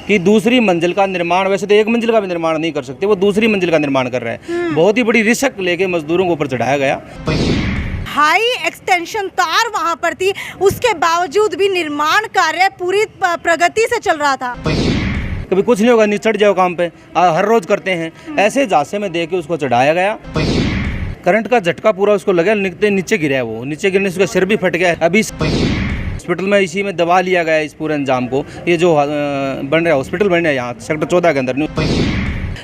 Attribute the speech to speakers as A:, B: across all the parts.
A: कि दूसरी मंजिल का निर्माण, वैसे तो एक मंजिल का भी निर्माण नहीं कर सकते, वो दूसरी मंजिल का निर्माण कर रहे हैं। बहुत ही बड़ी रिस्क लेके मजदूरों को ऊपर चढ़ाया गया।
B: हाई एक्सटेंशन तार वहां पर थी, उसके बावजूद भी निर्माण कार्य पूरी प्रगति से चल रहा था।
A: कभी कुछ नहीं होगा, चढ़ जाओ काम पे, हर रोज करते हैं। ऐसे झांसे में दे के उसको चढ़ाया गया। करंट का झटका पूरा उसको लगा, नीचे गिरा है। वो नीचे गिरने से उसका सिर भी फट गया। अभी हॉस्पिटल में इसी में दबा लिया गया इस पूरे अंजाम को। ये जो बन रहा है हॉस्पिटल बन रहा है यहाँ सेक्टर 14 के अंदर,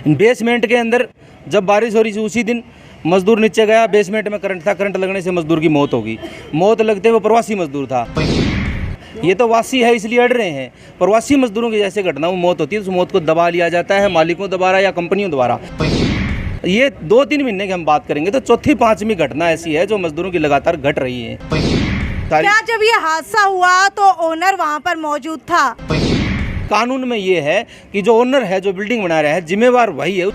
A: बेसमेंट के अंदर जब बारिश हो रही थी उसी दिन मजदूर नीचे गया। बेसमेंट में करंट था, करंट लगने से मजदूर की मौत होगी। मौत लगते वो प्रवासी मजदूर था। ये तो वासी है इसलिए अड़ रहे हैं। प्रवासी मजदूरों की जैसे घटना वो मौत होती है, उस मौत को दबा लिया जाता है मालिकों द्वारा या कंपनियों द्वारा। ये 2-3 महीने की हम बात करेंगे तो चौथी 5वीं घटना ऐसी है जो मजदूरों की लगातार घट रही है।
B: क्या जब ये हादसा हुआ तो ओनर वहाँ पर मौजूद था?
A: कानून में ये है कि जो ओनर है, जो बिल्डिंग बना रहा है, जिम्मेवार वही है।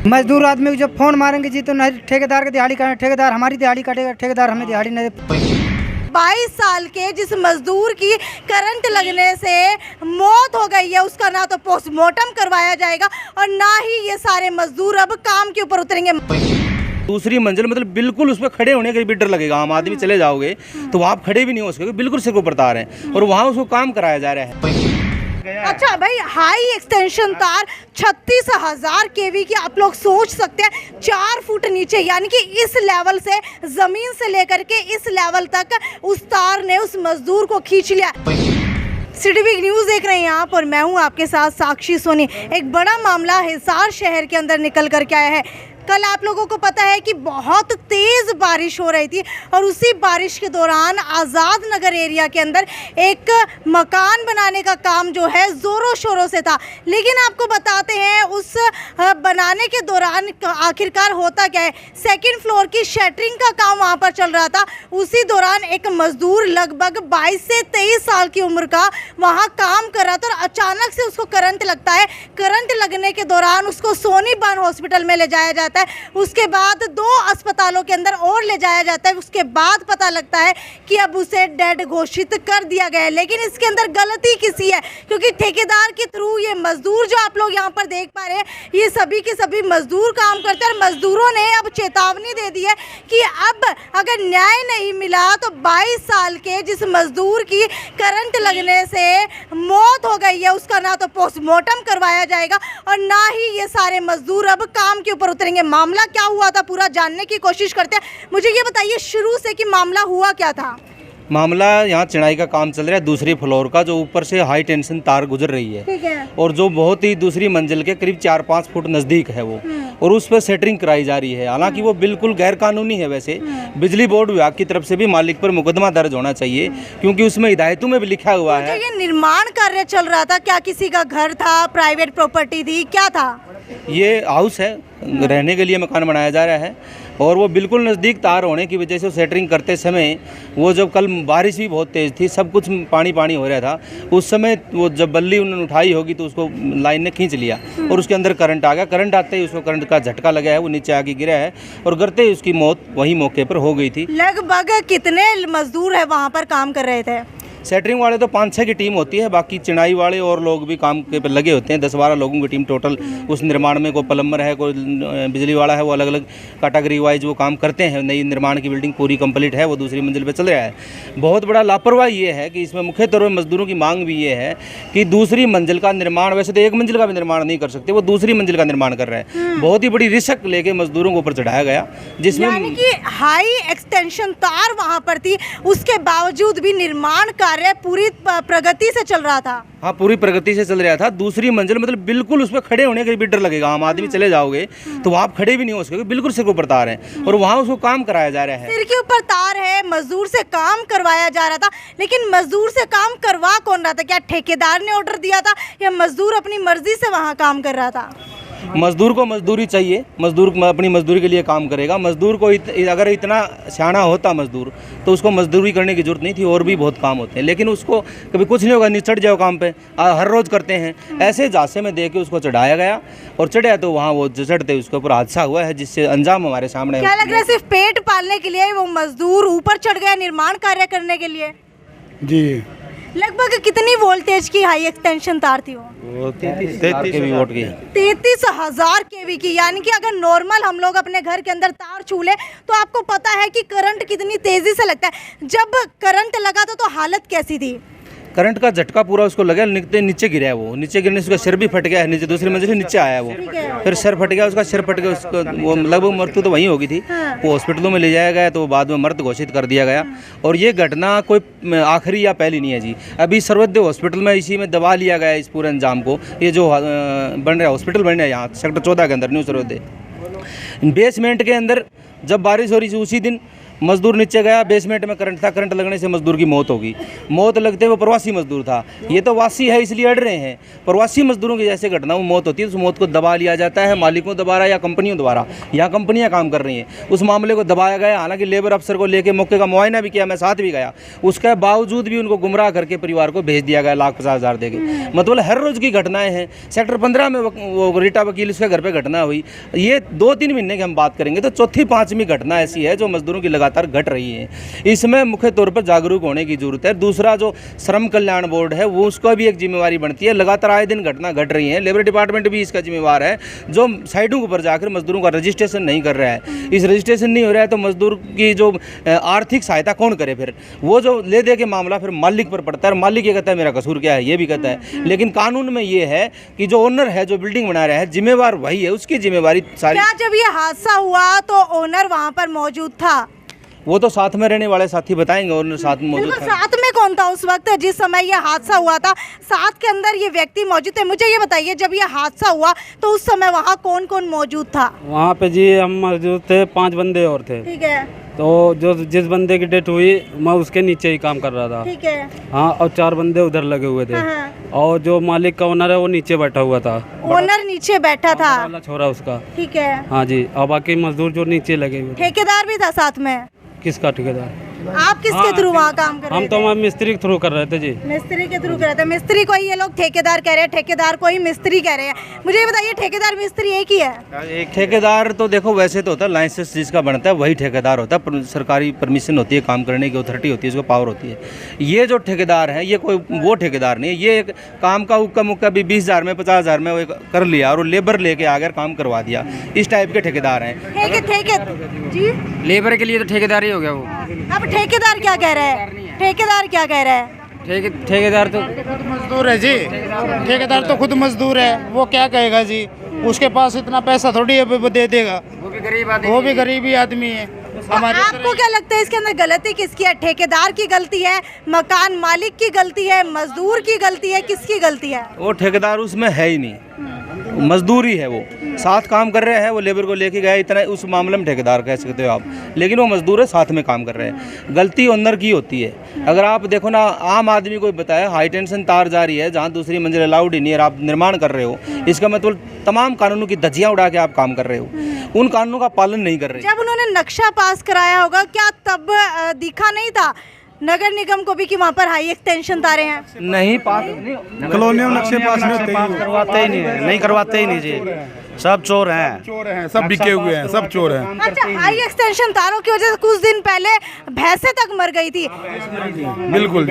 C: मजदूर आदमी को जब फोन मारेंगे जी तो नहीं, ठेकेदार की दिहाड़ी काटे, ठेकेदार हमारी दिहाड़ी काटेगा, ठेकेदार हमें दिहाड़ी नहीं।
B: 22 साल के जिस मजदूर की करंट लगने से मौत हो गई है, उसका ना तो पोस्टमार्टम करवाया जाएगा और ना ही ये सारे मजदूर अब काम के ऊपर उतरेंगे।
A: दूसरी मंजिल मतलब बिल्कुल उस पर खड़े होने का भी डर लगेगा। आम आदमी चले जाओगे तो वहाँ आप खड़े भी नहीं हो सकोगे, बिल्कुल सिर को ऊपर तार है और वहाँ उसको काम कराया जा रहा है।
B: अच्छा भाई, हाई एक्सटेंशन तार 36,000 केवी की, आप लोग सोच सकते हैं 4 फुट नीचे, यानी कि इस लेवल से, जमीन से लेकर के इस लेवल तक उस तार ने उस मजदूर को खींच लिया। सिटी वीक न्यूज़ देख रहे हैं आप और मैं हूं आपके साथ साक्षी सोनी। एक बड़ा मामला हिसार शहर के अंदर निकल करके आया है। कल आप लोगों को पता है कि बहुत तेज़ बारिश हो रही थी और उसी बारिश के दौरान आज़ाद नगर एरिया के अंदर एक मकान बनाने का काम जो है ज़ोरों शोरों से था। लेकिन आपको बताते हैं उस बनाने के दौरान आखिरकार होता क्या है, सेकंड फ्लोर की शटरिंग का काम वहाँ पर चल रहा था। उसी दौरान एक मजदूर लगभग 22 से 23 साल की उम्र का वहाँ काम कर रहा था और अचानक से उसको करंट लगता है। करंट लगने के दौरान उसको सोनी बान हॉस्पिटल में ले जाया जाता है। उसके बाद 2 अस्पतालों के अंदर और ले जाया जाता है। उसके बाद पता लगता है कि अब उसे डेड घोषित कर दिया गया है। लेकिन इसके अंदर गलती किसी है, क्योंकि ठेकेदार के थ्रू ये मजदूर जो आप लोग यहाँ पर देख पा रहे हैं, ये सभी के सभी मजदूर काम करते हैं और मजदूरों ने अब चेतावनी दे दी है कि अब अगर न्याय नहीं मिला तो 22 साल के जिस मजदूर की करंट लगने से मौत हो गई है, उसका ना तो पोस्टमार्टम करवाया जाएगा और ना ही ये सारे मजदूर अब काम के ऊपर उतरेंगे। मामला क्या हुआ था पूरा जानने की कोशिश करते हैं। मुझे ये बताइए शुरू से कि मामला हुआ क्या था?
A: मामला यहाँ चिनाई का काम चल रहा है दूसरे फ्लोर का, जो ऊपर से हाई टेंशन तार गुजर रही है।
B: ठीक है।
A: और जो बहुत ही दूसरी मंजिल के करीब 4-5 फुट नज़दीक है वो, और उस पर सेटरिंग कराई जा रही है। हालांकि वो बिल्कुल गैर कानूनी है। वैसे बिजली बोर्ड विभाग की तरफ से भी मालिक पर मुकदमा दर्ज होना चाहिए, क्योंकि उसमें हिदायतों में भी लिखा हुआ है।
B: ये निर्माण कार्य चल रहा था, क्या किसी का घर था, प्राइवेट प्रॉपर्टी थी, क्या था?
A: ये हाउस है, रहने के लिए मकान बनाया जा रहा है और वो बिल्कुल नज़दीक तार होने की वजह से सेटरिंग करते समय वो जब कल बारिश भी बहुत तेज़ थी, सब कुछ पानी पानी हो रहा था, उस समय वो जब बल्ली उन्होंने उठाई होगी तो उसको लाइन ने खींच लिया और उसके अंदर करंट आ गया। करंट आते ही उसको करंट का झटका लगा है, वो नीचे आके गिरा है और गिरते ही उसकी मौत वही मौके पर हो गई थी।
B: लगभग कितने मजदूर है वहाँ पर काम कर रहे थे?
A: सेटरिंग वाले तो 5-6 की टीम होती है, बाकी चिनाई वाले और लोग भी काम के पर लगे होते हैं। 10-12 लोगों की टीम टोटल उस निर्माण में। कोई प्लम्बर है, कोई बिजली वाला है, वो अलग अलग कैटेगरी वाइज वो काम करते हैं। नई निर्माण की बिल्डिंग पूरी कंप्लीट है, वो दूसरी मंजिल पे चल रहा है। बहुत बड़ा लापरवाही ये है कि इसमें मुख्य तौर पर मजदूरों की मांग भी ये है कि दूसरी मंजिल का निर्माण, वैसे तो एक मंजिल का भी निर्माण नहीं कर सकते, वो दूसरी मंजिल का निर्माण कर रहे हैं। बहुत ही बड़ी रिस्क लेके मजदूरों को ऊपर चढ़ाया गया, जिसमें
B: यानी कि हाई एक्सटेंशन तार वहाँ पर थी, उसके बावजूद भी निर्माण कार्य पूरी प्रगति से चल रहा था।
A: हाँ, पूरी प्रगति से चल रहा था। दूसरी मंजिल मतलब बिल्कुल उस पर खड़े होने का भी डर लगेगा। आम आदमी चले जाओगे तो वहाँ आप खड़े भी नहीं हो सकोगे, बिल्कुल सिर को ऊपर तार है और वहाँ उसको काम कराया जा रहा है।
B: सिर के ऊपर तार है, मजदूर से काम करवाया जा रहा था। लेकिन मजदूर से काम करवा कौन रहा था? क्या ठेकेदार ने ऑर्डर दिया था या मजदूर अपनी मर्जी से वहाँ काम कर रहा था?
A: मजदूर को मजदूरी चाहिए, मजदूर अपनी मजदूरी के लिए काम करेगा। मजदूर को अगर इतना सियाना होता मजदूर तो उसको मजदूरी करने की जरूरत नहीं थी, और भी बहुत काम होते हैं। लेकिन उसको कभी कुछ नहीं होगा, चढ़ जाओ काम पे, हर रोज़ करते हैं। ऐसे झांसे में दे के उसको चढ़ाया गया और चढ़ाया तो वहाँ वो चढ़ते उसके ऊपर हादसा हुआ है, जिससे अंजाम हमारे सामने।
B: क्या लग रहा है सिर्फ पेट पालने के लिए वो मजदूर ऊपर चढ़ गया निर्माण कार्य करने के लिए?
D: जी।
B: लगभग कितनी वोल्टेज की हाई एक्सटेंशन तार थी वो?
A: 33 के वोट की
B: 33,000 केवी की, यानी कि अगर नॉर्मल हम लोग अपने घर के अंदर तार छू ले तो आपको पता है कि करंट कितनी तेजी से लगता है। जब करंट लगा था तो हालत कैसी थी?
A: करंट का झटका पूरा उसको लगा, नीचे गिरा है वो, नीचे गिरने से उसका सिर भी फट गया है, नीचे दूसरी मंजिल से नीचे आया वो, फिर सिर फट गया उसका, सिर फट गया उसको, वो लगभग मृत्यु तो वहीं होगी थी। वो हॉस्पिटलों में ले जाया गया तो बाद में मृत घोषित कर दिया गया। और ये घटना कोई आखिरी या पहली नहीं है जी। अभी सर्वोदय हॉस्पिटल में इसी में दबा लिया गया है इस पूरे अंजाम को। ये जो बन रहा है हॉस्पिटल बन रहा है यहाँ सेक्टर 14 के अंदर न्यू सर्वोदय बेसमेंट के अंदर, जब बारिश हो रही थी उसी दिन मजदूर नीचे गया, बेसमेंट में करंट था, करंट लगने से मजदूर की मौत होगी। मौत लगते वो प्रवासी मजदूर था, ये तो वासी है इसलिए अड़ रहे हैं। प्रवासी मजदूरों की जैसे घटना वो मौत होती है, उस मौत को दबा लिया जाता है मालिकों द्वारा या कंपनियों द्वारा। यहाँ कंपनियाँ काम कर रही हैं, उस मामले को दबाया गया। हालांकि लेबर अफसर को लेकर मौके का मुआयना भी किया, मैं साथ भी गया, उसके बावजूद भी उनको गुमराह करके परिवार को भेज दिया गया 1,50,000 देके। मतलब हर रोज़ की घटनाएँ हैं। सेक्टर 15 में वो रीटा वकील उसके घर पर घटना हुई। ये 2-3 महीने की हम बात करेंगे तो चौथी 5वीं घटना ऐसी है जो मजदूरों की लगातार घट रही है। इसमें मुख्य तौर पर जागरूक होने की जरूरत है। दूसरा जो श्रम कल्याण बोर्ड है वो उसका भी एक जिम्मेवारी बनती है। लगातार आए दिन घटना घट रही है, लेबर डिपार्टमेंट भी इसका जिम्मेवार है जो साइडों के ऊपर जाकर मजदूरों का रजिस्ट्रेशन नहीं कर रहा है। इस रजिस्ट्रेशन नहीं हो रहा है तो मजदूर की जो आर्थिक सहायता कौन करे? फिर वो जो ले दे के मामला फिर मालिक पर पड़ता है। मालिक ये कहता है मेरा कसूर क्या है, ये भी कहता है। लेकिन कानून में ये है कि जो ओनर है, जो बिल्डिंग बना रहा है, जिम्मेवार वही है, उसकी जिम्मेवारी सारी।
B: क्या जब ये हादसा हुआ तो ओनर वहाँ पर मौजूद था?
A: वो तो साथ में रहने वाले साथी बताएंगे। और साथ में मौजूद था।
B: साथ में कौन था उस वक्त जिस समय ये हादसा हुआ था? साथ के अंदर ये व्यक्ति मौजूद थे। मुझे ये बताइए, जब ये हादसा हुआ तो उस समय वहाँ कौन कौन मौजूद था?
D: वहाँ पे जी हम मौजूद थे, 5 बंदे और थे।
B: ठीक है।
D: तो जो जिस बंदे की डेथ हुई मैं उसके नीचे ही काम कर रहा था।
B: ठीक है।
D: हाँ, और 4 बंदे उधर लगे हुए थे।
B: हाँ।
D: और जो मालिक का ओनर है वो नीचे बैठा हुआ था।
B: ओनर नीचे बैठा था?
D: वाला छोरा उसका।
B: ठीक है।
D: हाँ जी, और बाकी मजदूर जो नीचे लगे हुए थे।
B: ठेकेदार भी था साथ में?
D: किसका ठेकेदार?
B: आप किसके थ्रू वहाँ काम कर रहे थे?
D: हम तो वहाँ मिस्त्री के थ्रू कर रहे थे जी।
B: मिस्त्री के थ्रू कर रहे थे। मिस्त्री को ही ये लोग ठेकेदार कह रहे हैं, ठेकेदार को ही मिस्त्री कह रहे हैं। मुझे ये बताइए, ठेकेदार मिस्त्री एक ही है?
A: एक ठेकेदार तो देखो वैसे तो होता है, लाइसेंस जिसका बनता है वही ठेकेदार होता है। सरकारी परमिशन होती है, काम करने की अथॉरिटी होती है, उसको पावर होती है। ये जो ठेकेदार है ये कोई वो ठेकेदार नहीं है। ये एक काम का उक्का मुक्का भी 20,000 में 50,000 में वो कर लिया और वो लेबर लेके आकर काम करवा दिया। इस टाइप के ठेकेदार हैं।
B: ठेके जी,
E: लेबर के लिए तो ठेकेदार ही हो गया वो।
B: अब ठेकेदार क्या कह रहा है? ठेकेदार क्या कह रहा है?
E: ठेकेदार तो
F: मजदूर है जी। ठेकेदार तो खुद मजदूर है, वो क्या कहेगा जी? उसके पास इतना पैसा थोड़ी है वो दे देगा।
E: वो भी गरीब आदमी,
F: वो भी गरीबी आदमी है।
B: आपको क्या लगता है इसके अंदर गलती किसकी है? ठेकेदार की गलती है, मकान मालिक की गलती है, मजदूर की गलती है, किसकी गलती है?
A: वो ठेकेदार उसमें है ही नहीं, मजदूरी है। वो साथ काम कर रहे हैं, वो लेबर को लेके गए, इतना उस मामले में ठेकेदार कह सकते हो आप। लेकिन वो मजदूर है, साथ में काम कर रहे हैं। गलती ओनर की होती है। अगर आप देखो ना, आम आदमी को बताया हाई टेंशन तार जा रही है जहाँ दूसरी मंजिल अलाउड ही नहीं है, आप निर्माण कर रहे हो, इसका मतलब तमाम कानूनों की धज्जियाँ उड़ा के आप काम कर रहे हो, उन कानूनों का पालन नहीं कर रहे।
B: जब उन्होंने नक्शा पास कराया होगा, क्या तब दिखा नहीं था नगर निगम को भी कि वहाँ पर हाई एक्सटेंशन तारे हैं?
A: नहीं पास,
G: कॉलोनियों में नक्शे पास
H: करवाते ही नहीं है, नहीं करवाते ही नहीं जी। सब चोर हैं,
G: सब बिके हुए हैं, सब चोर हैं।
B: अच्छा, हाई एक्सटेंशन तारों की वजह से कुछ दिन पहले भैंसे तक मर गई थी।
G: बिल्कुल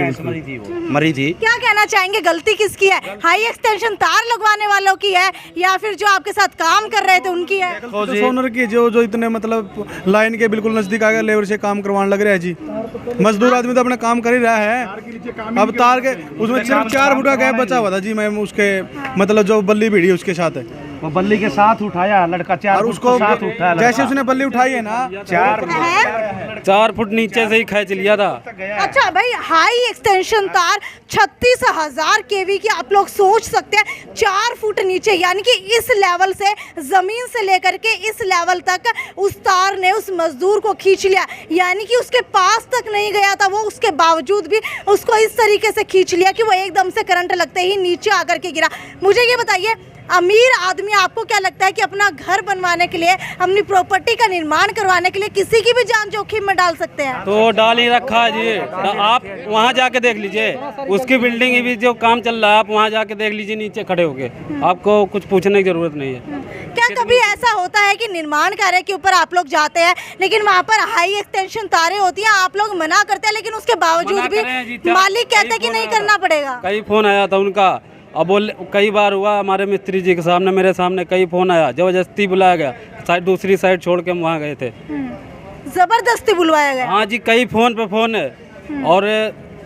H: मरी थी।
B: क्या कहना चाहेंगे, गलती किसकी है? हाई एक्सटेंशन तार लगवाने वालों की है या फिर जो आपके साथ काम कर रहे थे उनकी है?
G: ओनर की जो इतने मतलब लाइन के बिल्कुल नजदीक आ गए, लेबर से काम करवाने लग रहे हैं जी। मजदूर आदमी तो अपना काम कर ही रहा है। अब तार के उसमें सिर्फ 4 फुट का गैप बचा हुआ था जी। मैं उसके मतलब जो बल्ली भिड़ी उसके साथ है,
H: वो बल्ली के साथ उठाया लड़का, 4
G: और उसको
H: साथ उठाया
G: जैसे उसने बल्ली उठाई है ना,
D: 4 फुट नीचे से ही खींच लिया था।
B: अच्छा भाई, हाई एक्सटेंशन तार 36,000 केवी की, आप लोग सोच सकते हैं 4 फुट नीचे, यानी कि इस लेवल से, जमीन से लेकर के इस लेवल तक उस तार ने उस मजदूर को खींच लिया। यानी कि उसके पास तक नहीं गया था वो, उसके बावजूद भी उसको इस तरीके से खींच लिया कि वो एकदम से करंट लगते ही नीचे आकर के गिरा। मुझे ये बताइए, अमीर आदमी आपको क्या लगता है कि अपना घर बनवाने के लिए, अपनी प्रॉपर्टी का निर्माण करवाने के लिए किसी की भी जान जोखिम में डाल सकते हैं?
D: तो डाल ही रखा है जी। आप वहाँ जाके देख लीजिए, उसकी बिल्डिंग भी जो काम चल रहा है, आप वहाँ जाके देख लीजिए नीचे खड़े होके, आपको कुछ पूछने की जरूरत नहीं है।
B: क्या कभी ऐसा होता है कि निर्माण कार्य के ऊपर आप लोग जाते हैं लेकिन वहाँ पर हाई एक्सटेंशन तारें होती हैं, आप लोग मना करते हैं लेकिन उसके बावजूद भी मालिक कहते हैं कि नहीं करना पड़ेगा?
D: कई फोन आया था उनका, अब बोल कई बार हुआ हमारे मिस्त्री जी के सामने, मेरे सामने कई फोन आया, जबरदस्ती बुलाया गया, साइड दूसरी साइड छोड़ के हम वहाँ गए थे।
B: जबरदस्ती बुलवाया गया?
D: हाँ जी, कई फोन पे फोन है। और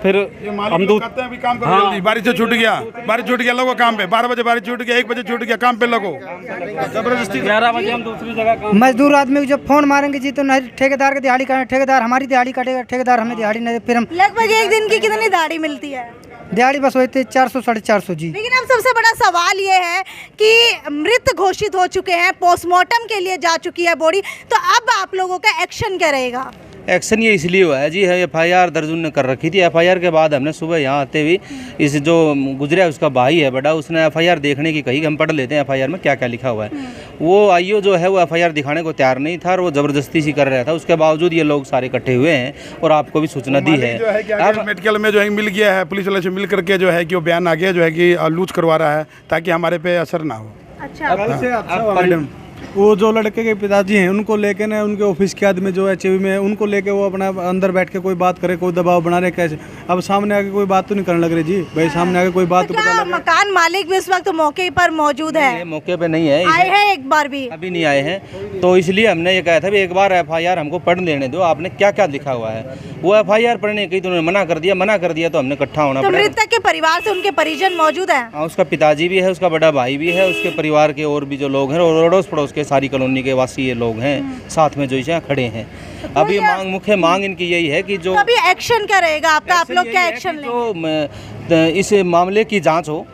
D: फिर हम
I: कहते हैं अभी काम करो जल्दी, बारिश से छूट गया लोगों काम पे, 12 बजे बारिश छूट गया, 1 बजे छूट गया, काम पे लगो।
D: जबरदस्ती 11 बजे हम दूसरी जगह काम।
C: मजदूर आदमी को जब फोन मारेंगे जी तो नहीं ठेकेदार की दिहाड़ी काटे, ठेकेदार हमारी दिहाड़ी काटेगा, ठेकेदार हमें दिहाड़ी नहीं, फिर हम
B: लगभग एक दिन की कितनी दाढ़ी मिलती है?
C: दिहाड़ी बस होती है 400 450 जी।
B: लेकिन अब सबसे बड़ा सवाल ये है कि मृत घोषित हो चुके हैं, पोस्टमार्टम के लिए जा चुकी है बॉडी, तो अब आप लोगों का एक्शन क्या रहेगा?
A: एक्शन ये इसलिए हुआ है जी, है FIR दर्ज उन्होंने कर रखी थी। FIR के बाद हमने सुबह यहाँ आते हुए इस जो गुजरा उसका भाई है बड़ा, उसने FIR देखने की कही कि हम पढ़ लेते हैं FIR में क्या क्या लिखा हुआ है। वो IO जो है वो FIR दिखाने को तैयार नहीं था और वो ज़बरदस्ती सी कर रहा था। उसके बावजूद ये लोग सारे इकट्ठे हुए हैं और आपको भी सूचना दी है।
I: अब मेडिकल में जो है मिल गया है, पुलिस वाले से मिल करके जो है कि वो बयान आ गया जो है कि लूज करवा रहा है ताकि हमारे पे असर ना हो।
B: अच्छा,
G: वो जो लड़के के पिताजी हैं उनको लेके ना, उनके ऑफिस के आदमी जो HV में, उनको लेके वो अपना अंदर बैठ के कोई बात करे, कोई दबाव बना रहे कैसे? अब सामने आके कोई बात तो नहीं करने लग रही जी भाई, सामने आके कोई बात तो पता
B: क्या
G: लगे।
B: मकान मालिक भी इस वक्त मौके पर मौजूद है?
A: मौके पे नहीं है,
B: आए हैं एक बार भी?
A: अभी नहीं आए हैं, तो इसलिए हमने ये कहा था भी एक बार FIR हमको पढ़ लेने दो, आपने क्या क्या लिखा हुआ है। वो FIR पढ़ने की तो उन्होंने मना कर दिया तो हमने इकट्ठा होना
B: तो
A: पड़ा।
B: मृतक के परिवार से उनके परिजन मौजूद हैं?
A: हाँ, उसका पिताजी भी है, उसका बड़ा भाई भी है, उसके परिवार के और भी जो लोग हैं और अड़ोस पड़ोस के सारी कॉलोनी के वासी ये लोग हैं साथ में जो यहाँ खड़े हैं। अभी मुख्य मांग इनकी यही है कि जो
B: अभी एक्शन क्या रहेगा आपका, आप लोग क्या एक्शन लेंगे?
A: जो इस मामले की जांच हो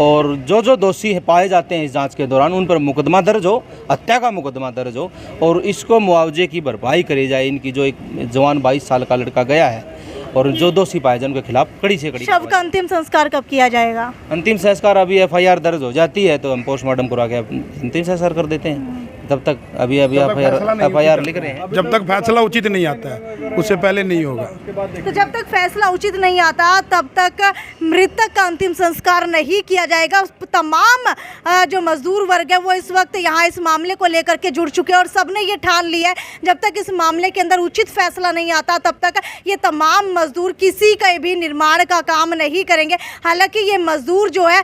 A: और जो दोषी पाए जाते हैं इस जांच के दौरान उन पर मुकदमा दर्ज हो, हत्या का मुकदमा दर्ज हो और इसको मुआवजे की भरपाई करी जाए। इनकी जो एक जवान 22 साल का लड़का गया है और जो दोषी पाए जाए उनके खिलाफ कड़ी से कड़ी।
B: शव का अंतिम संस्कार कब किया जाएगा?
A: अंतिम संस्कार अभी FIR दर्ज हो जाती है तो हम पोस्टमार्टम करवा के अंतिम संस्कार कर देते हैं। तब तक अभी FIR लिख रहे हैं।
I: जब तक फैसला उचित नहीं आता है उससे पहले नहीं होगा।
B: तो जब तक फैसला उचित नहीं आता तब तक मृतक का अंतिम संस्कार नहीं किया जाएगा। तमाम जो मजदूर वर्ग है वो इस वक्त यहाँ इस मामले को लेकर के जुड़ चुके हैं और सबने ये ठान लिया है जब तक इस मामले के अंदर उचित फैसला नहीं आता तब तक ये तमाम मजदूर किसी का भी निर्माण का काम नहीं करेंगे। हालांकि ये मजदूर जो है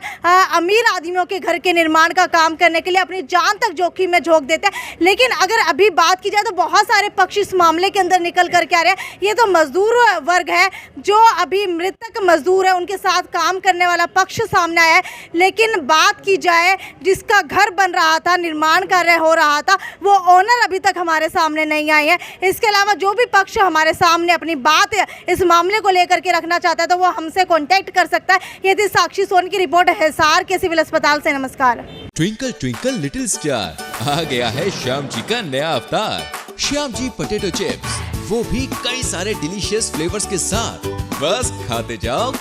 B: अमीर आदमियों के घर के निर्माण का काम करने के लिए अपनी जान तक जोखिम में झोंक देते हैं। लेकिन अगर अभी बात की जाए तो बहुत सारे पक्ष इस मामले के अंदर निकल करके आ रहे हैं। ये तो मजदूर वर्ग है जो अभी मृतक मजदूर है उनके साथ काम करने वाला पक्ष सामने आया है। लेकिन बात की जाए जिसका घर बन रहा था, निर्माण कार्य हो रहा था, वो ओनर अभी तक हमारे सामने नहीं आए हैं। इसके अलावा जो भी पक्ष हमारे सामने अपनी बात इस मामले को लेकर के रखना चाहता है तो वो हमसे कॉन्टैक्ट कर सकता है। ये थी साक्षी सोन की रिपोर्ट हिसार के सिविल अस्पताल से। नमस्कार।
J: ट्विंकल ट्विंकल लिटिल स्टार आ गया है श्याम जी का नया अवतार, श्याम जी पोटैटो चिप्स, वो भी कई सारे डिलीशियस फ्लेवर्स के साथ। बस खाते जाओ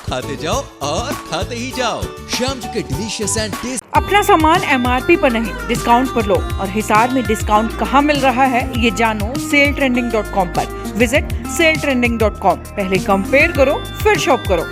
J: और खाते ही जाओ। श्याम जी के डिलीशियस एंड टेस्ट।
K: अपना सामान MRP पर नहीं डिस्काउंट पर लो। और हिसार में डिस्काउंट कहाँ मिल रहा है ये जानो saletrending.com पर। Visit saletrending.com। पहले कंपेयर करो फिर शॉप करो।